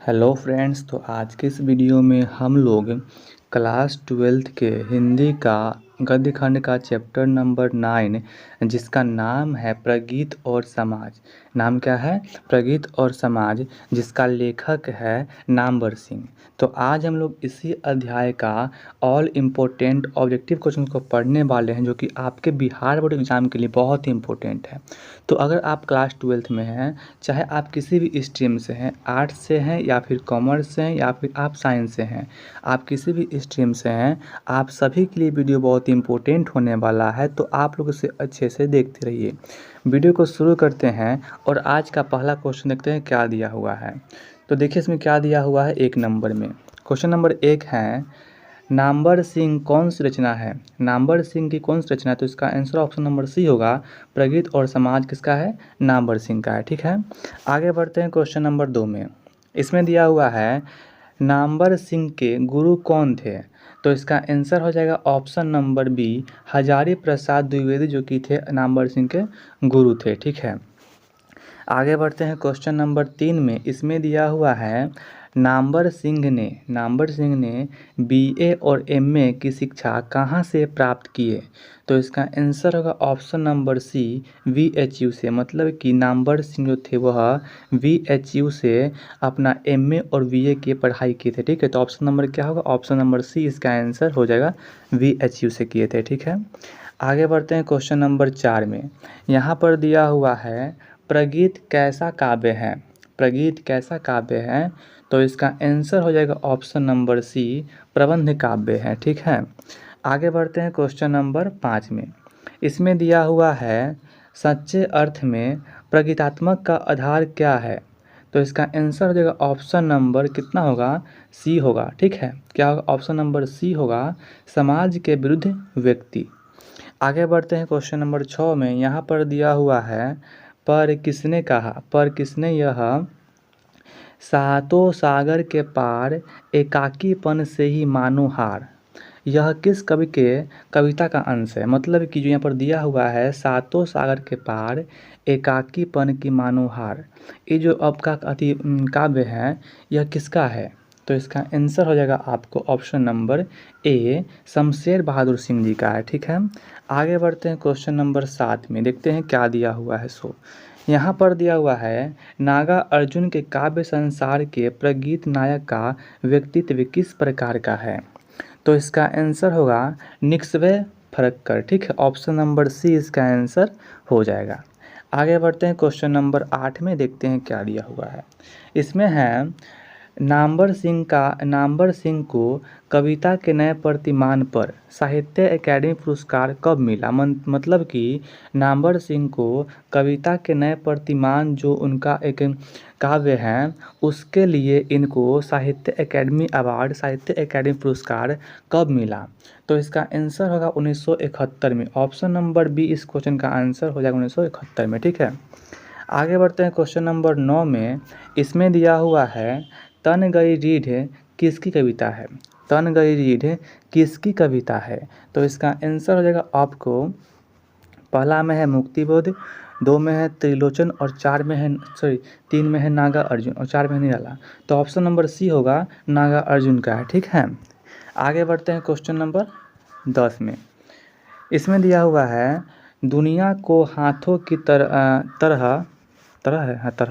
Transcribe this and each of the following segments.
Hello friends, तो आज के इस वीडियो में हम लोग क्लास 12th के हिंदी का गद्य खंड का चैप्टर नंबर 9 जिसका नाम है प्रगीत और समाज। नाम क्या है? प्रगीत और समाज, जिसका लेखक है नामवर सिंह। तो आज हम लोग इसी अध्याय का ऑल इम्पोर्टेंट ऑब्जेक्टिव क्वेश्चन को पढ़ने वाले हैं, जो कि आपके बिहार बोर्ड एग्जाम के लिए बहुत ही इम्पोर्टेंट है। तो अगर आप क्लास 12th में हैं, चाहे आप किसी भी स्ट्रीम से हैं, आर्ट्स से हैं या फिर कॉमर्स से हैं या फिर आप साइंस से हैं, आप किसी भी स्ट्रीम से हैं, आप सभी के लिए वीडियो बहुत ही इम्पोर्टेंट होने वाला है। तो आप लोग इसे अच्छे से देखते रहिए। वीडियो को शुरू करते हैं और आज का पहला क्वेश्चन देखते हैं क्या दिया हुआ है। तो देखिए इसमें क्या दिया हुआ है। 1 नंबर में क्वेश्चन नंबर 1 है, नामवर सिंह कौन सी रचना है? नामवर सिंह की कौन सी रचना है? तो इसका आंसर ऑप्शन नंबर सी होगा। प्रगीत और समाज किसका है? नामवर सिंह का है। ठीक है, आगे बढ़ते हैं क्वेश्चन नंबर 2 में। इसमें दिया हुआ है, नामवर सिंह के गुरु कौन थे? तो इसका आंसर हो जाएगा option number B, Hazari Prasad Dwivedi, जो कि थे नामवर सिंह के गुरु थे। ठीक है, आगे बढ़ते हैं क्वेश्चन नंबर 3 में। इसमें दिया हुआ है, नामवर सिंह ने बीए और एमए की शिक्षा कहाँ से प्राप्त किए? तो इसका आंसर होगा ऑप्शन नंबर सी, वीएचयू से। मतलब कि नामवर सिंह जो थे वह वीएचयू से अपना एमए और बीए की पढ़ाई किए थे। ठीक है, तो ऑप्शन नंबर क्या होगा? ऑप्शन नंबर सी इसका आंसर हो जाएगा, वीएचयू से किए थे। ठीक है, आगे बढ़ते हैं क्वेश्चन नंबर 4 में। यहाँ पर दिया हुआ है, प्रगीत कैसा काव्य है? प्रगीत कैसा काव्य है? तो इसका आंसर हो जाएगा ऑप्शन नंबर सी, प्रबंध काव्य है। ठीक है, आगे बढ़ते हैं क्वेश्चन नंबर 5 में। इसमें दिया हुआ है, सच्चे अर्थ में प्रगीतात्मक का आधार क्या है? तो इसका आंसर हो जाएगा ऑप्शन नंबर कितना होगा? सी होगा। ठीक है, क्या होगा? ऑप्शन नंबर सी होगा, समाज के विरुद्ध व्यक्ति। आगे बढ़ते हैं क्वेश्चन नंबर 6 में। यहाँ पर दिया हुआ है, पर किसने कहा? पर किसने यह सातों सागर के पार एकाकीपन से ही मानो हार, यह किस कवि के कविता का अंश है? मतलब कि जो यहाँ पर दिया हुआ है, सातों सागर के पार एकाकीपन की मानो हार, ये जो आपका काव्य है, यह किसका है? तो इसका आंसर हो जाएगा आपको option number A, Shamsher Bahadur Singh ji का है। ठीक है, आगे बढ़ते हैं क्वेश्चन नंबर 7 में। देखते हैं क्या दिया हुआ है। यहाँ पर दिया हुआ है, नागा अर्जुन के काव्य संसार के प्रगीत नायक का व्यक्तित्व किस प्रकार का है? तो इसका आंसर होगा निस्वय फरक्कर। ठीक है, ऑप्शन नंबर सी इसका आंसर हो जाएगा। आगे बढ़ते हैं क्वेश्चन नंबर 8 में। देखते हैं क्या दिया हुआ है। इसमें है, नामवर सिंह को कविता के नए प्रतिमान पर साहित्य अकेडमी पुरस्कार कब मिला? मतलब कि नामवर सिंह को कविता के नए प्रतिमान, जो उनका एक काव्य है, उसके लिए इनको साहित्य अकेडमी अवार्ड, साहित्य अकेडमी पुरस्कार कब मिला? तो इसका आंसर होगा 1971 में। ऑप्शन नंबर बी इस क्वेश्चन का आंसर हो जाएगा 1971 में। ठीक है, आगे बढ़ते हैं क्वेश्चन नंबर 9 में। इसमें दिया हुआ है, तन गई रीढ़ किसकी कविता है? तन गई रीढ़ किसकी कविता है? तो इसका आंसर हो जाएगा आपको, पहला में है मुक्तिबोध, 2 में है त्रिलोचन और 3 में है नागा अर्जुन और 4 में है निराला। तो ऑप्शन नंबर सी होगा, नागा अर्जुन का है। ठीक है, आगे बढ़ते हैं क्वेश्चन नंबर 10 में। इसमें दिया हुआ है, दुनिया को हाथों की तरह।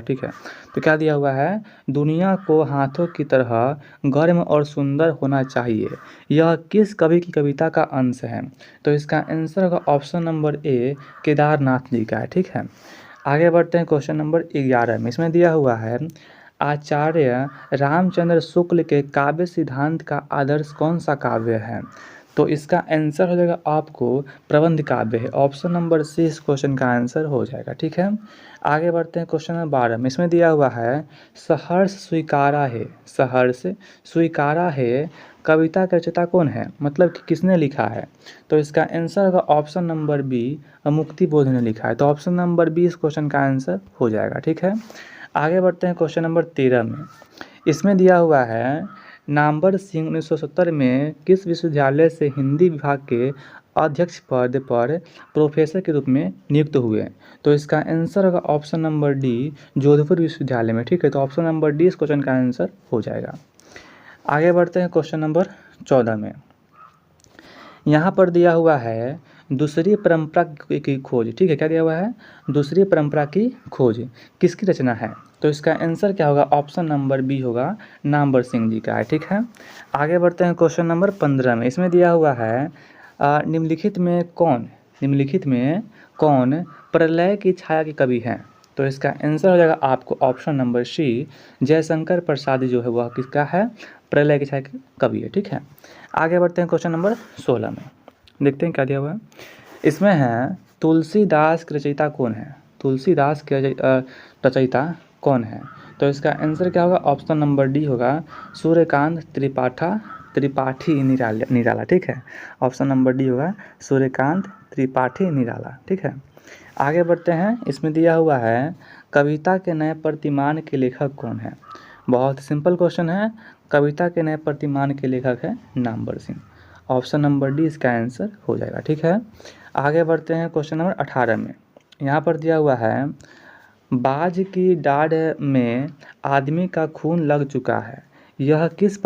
ठीक है, तो क्या दिया हुआ है? दुनिया को हाथों की तरह गर्म और सुंदर होना चाहिए, यह किस कवि की कविता का अंश है? तो इसका आंसर होगा option number A, Kedarnath ji का है। ठीक है, आगे बढ़ते हैं क्वेश्चन नंबर 11 में। इसमें दिया हुआ है, आचार्य रामचंद्र शुक्ल के काव्य सिद्धांत का आदर्श कौन सा काव्य है? तो इसका आंसर हो जाएगा आपको, प्रबंध काव्य है। ऑप्शन नंबर सी इस क्वेश्चन का आंसर हो जाएगा। ठीक है, आगे बढ़ते हैं क्वेश्चन नंबर 12 में। इसमें दिया हुआ है, सहर्ष स्वीकारा है कविता का रचयिता कौन है? मतलब कि किसने लिखा है? तो इसका आंसर होगा ऑप्शन नंबर बी, मुक्तिबोध ने लिखा है। तो ऑप्शन नंबर बी इस क्वेश्चन का आंसर हो जाएगा। ठीक है, आगे बढ़ते हैं क्वेश्चन नंबर 13 में। इसमें दिया हुआ है, नामवर सिंह 1970 में किस विश्वविद्यालय से हिंदी विभाग के अध्यक्ष पद पर प्रोफेसर के रूप में नियुक्त हुए? तो इसका आंसर होगा ऑप्शन नंबर डी, जोधपुर विश्वविद्यालय में। ठीक है, तो ऑप्शन नंबर डी इस क्वेश्चन का आंसर हो जाएगा। आगे बढ़ते हैं क्वेश्चन नंबर 14 में। यहाँ पर दिया हुआ है दूसरी परंपरा की खोज। ठीक है, क्या दिया हुआ है? दूसरी परंपरा की खोज किसकी रचना है? तो इसका आंसर क्या होगा? ऑप्शन नंबर बी होगा, नामवर सिंह जी का है। ठीक है, आगे बढ़ते हैं क्वेश्चन नंबर 15 में। इसमें दिया हुआ है निम्नलिखित में कौन प्रलय की छाया के कवि हैं? तो इसका आंसर हो जाएगा आपको option number C, Jaishankar Prasad जो है वह किसका है? प्रलय की छाया के कवि है। ठीक है, आगे बढ़ते हैं क्वेश्चन नंबर 16 में। देखते हैं क्या दिया हुआ है। इसमें है तुलसीदास के रचयिता कौन है? तुलसीदास के रचयिता कौन है? तो इसका आंसर क्या होगा? ऑप्शन नंबर डी होगा, सूर्यकांत त्रिपाठी निराला। ठीक है, ऑप्शन नंबर डी होगा, सूर्यकांत त्रिपाठी निराला। ठीक है, आगे बढ़ते हैं। इसमें दिया हुआ है कविता के नए प्रतिमान के लेखक कौन है? बहुत सिंपल क्वेश्चन है। कविता के नए प्रतिमान के लेखक है Namvar Singh. Option number D इसका आंसर हो जाएगा। ठीक है, आगे बढ़ते हैं क्वेश्चन नंबर 18 में। यहाँ पर दिया हुआ है बाज की डाढ़ में आदमी का खून लग चुका है, यह किस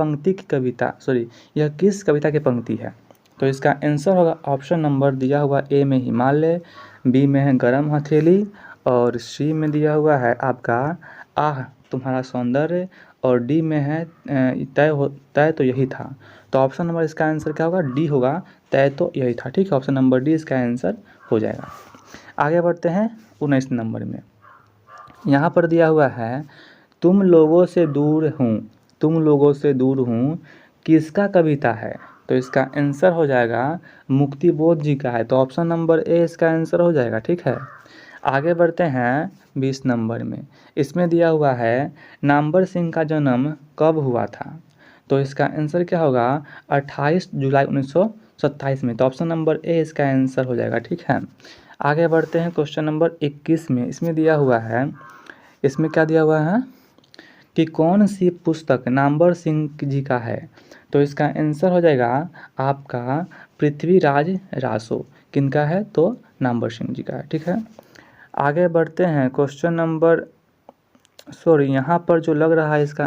कविता की पंक्ति है? तो इसका आंसर होगा ऑप्शन नंबर दिया हुआ ए में हिमालय, बी में है गरम हथेली और सी में दिया हुआ है आपका आह तुम्हारा सौंदर्य और डी में है तय तो यही था। तो ऑप्शन नंबर इसका आंसर क्या होगा? डी होगा, तय तो यही था। ठीक है, ऑप्शन नंबर डी इसका आंसर हो जाएगा। आगे बढ़ते हैं 19 नंबर में। यहाँ पर दिया हुआ है तुम लोगों से दूर हूँ किसका कविता है? तो इसका आंसर हो जाएगा मुक्ति बोध जी का है। तो ऑप्शन नंबर ए इसका आंसर हो जाएगा। ठीक है, आगे बढ़ते हैं 20 नंबर में। इसमें दिया हुआ है नामवर सिंह का जन्म कब हुआ था? तो इसका आंसर क्या होगा? 28 जुलाई 1927 में। तो ऑप्शन नंबर ए इसका आंसर हो जाएगा। ठीक है, आगे बढ़ते हैं क्वेश्चन नंबर 21 में। इसमें दिया हुआ है, इसमें क्या दिया हुआ है कि कौन सी पुस्तक नामवर सिंह जी का है? तो इसका आंसर हो जाएगा आपका पृथ्वीराज रासो। किनका है? तो नामवर सिंह जी का है। ठीक है, आगे बढ़ते हैं क्वेश्चन नंबर यहाँ पर जो लग रहा है इसका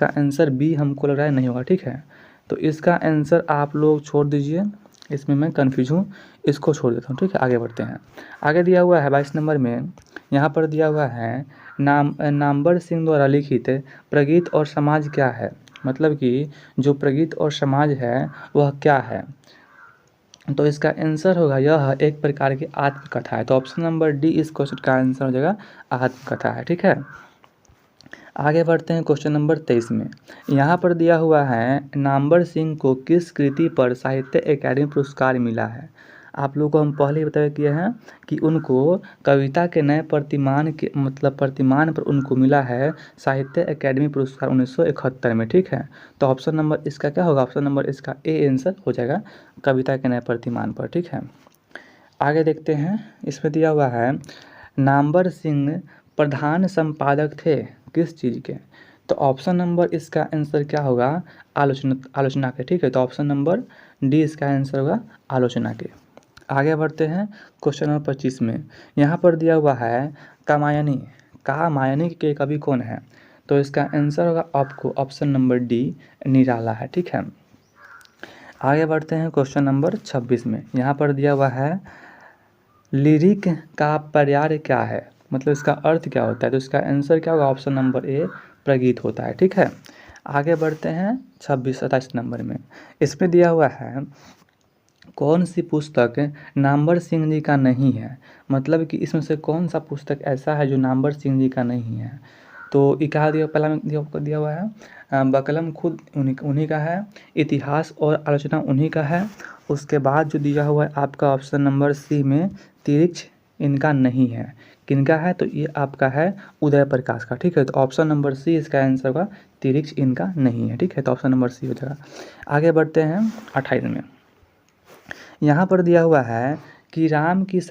आंसर बी हमको लग रहा है नहीं होगा। ठीक है, तो इसका आंसर आप लोग छोड़ दीजिए, इसमें मैं कन्फ्यूज हूँ, इसको छोड़ देता हूँ। ठीक है, आगे बढ़ते हैं। आगे दिया हुआ है 22 नंबर में। यहाँ पर दिया हुआ है नामवर सिंह द्वारा लिखित प्रगीत और समाज क्या है? मतलब कि जो प्रगीत और समाज है वह क्या है? तो इसका आंसर होगा यह एक प्रकार की आत्मकथा है। तो ऑप्शन नंबर डी इस क्वेश्चन का आंसर हो जाएगा, आत्मकथा है। ठीक है, आगे बढ़ते हैं क्वेश्चन नंबर 23 में। यहाँ पर दिया हुआ है नामवर सिंह को किस कृति पर साहित्य अकादमी पुरस्कार मिला है? आप लोगों को हम पहले ही बता किए हैं कि उनको कविता के नए प्रतिमान पर उनको मिला है साहित्य अकादमी पुरस्कार 1971 में। ठीक है, तो ऑप्शन नंबर इसका क्या होगा? ऑप्शन नंबर इसका ए आंसर हो जाएगा, कविता के नए प्रतिमान पर। ठीक है, आगे देखते हैं। इसमें दिया हुआ है नामवर सिंह प्रधान संपादक थे किस चीज़ के? तो ऑप्शन नंबर इसका आंसर क्या होगा? आलोचना के। ठीक है, तो ऑप्शन नंबर डी इसका आंसर होगा, आलोचना के। आगे बढ़ते हैं क्वेश्चन नंबर 25 में। यहाँ पर दिया हुआ है कामायनी के कवि कौन है? तो इसका आंसर होगा आपको ऑप्शन नंबर डी, निराला है। ठीक है, आगे बढ़ते हैं क्वेश्चन नंबर 26 में। यहाँ पर दिया हुआ है लिरिक का पर्याय क्या है? मतलब इसका अर्थ क्या होता है? तो इसका आंसर क्या होगा? ऑप्शन नंबर ए, प्रगीत होता है। ठीक है, आगे बढ़ते हैं 27 नंबर में। इसमें दिया हुआ है कौन सी पुस्तक नामवर सिंह जी का नहीं है? मतलब कि इसमें से कौन सा पुस्तक ऐसा है जो नामवर सिंह जी का नहीं है? तो इकहा पहला में दिया हुआ है बकलम खुद उन्हीं का है, इतिहास और आलोचना उन्हीं का है। उसके बाद जो दिया हुआ है आपका ऑप्शन नंबर सी में तिरिक्ष इनका नहीं है। किनका है? तो ये आपका है उदय प्रकाश का। ठीक है, तो ऑप्शन नंबर सी इसका आंसर होगा, तिरिक्ष इनका नहीं है। ठीक है, तो ऑप्शन नंबर सी हो जाएगा। आगे बढ़ते हैं 28 में। यहाँ पर दिया हुआ है कि राम की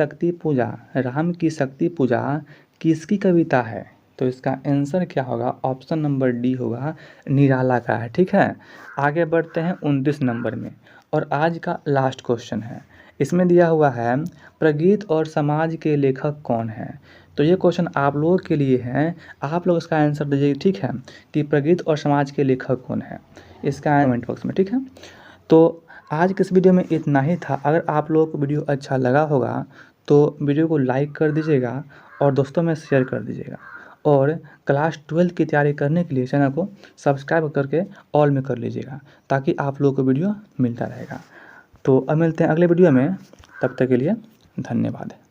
शक्ति पूजा किसकी कविता है? तो इसका आंसर क्या होगा? ऑप्शन नंबर डी होगा, निराला का है। ठीक है, आगे बढ़ते हैं 29 नंबर में। और आज का लास्ट क्वेश्चन है, इसमें दिया हुआ है प्रगीत और समाज के लेखक कौन हैं। तो ये क्वेश्चन आप लोगों के लिए है, आप लोग इसका आंसर दीजिए, ठीक है, कि प्रगीत और समाज के लेखक कौन है, इसका कमेंट बॉक्स में, ठीक है। तो आज के इस वीडियो में इतना ही था। अगर आप लोगों को वीडियो अच्छा लगा होगा तो वीडियो को लाइक कर दीजिएगा और दोस्तों में शेयर कर दीजिएगा, और क्लास 12 की तैयारी करने के लिए चैनल को सब्सक्राइब करके ऑल में कर लीजिएगा, ताकि आप लोगों को वीडियो मिलता रहेगा। तो अब मिलते हैं अगले वीडियो में, तब तक के लिए धन्यवाद।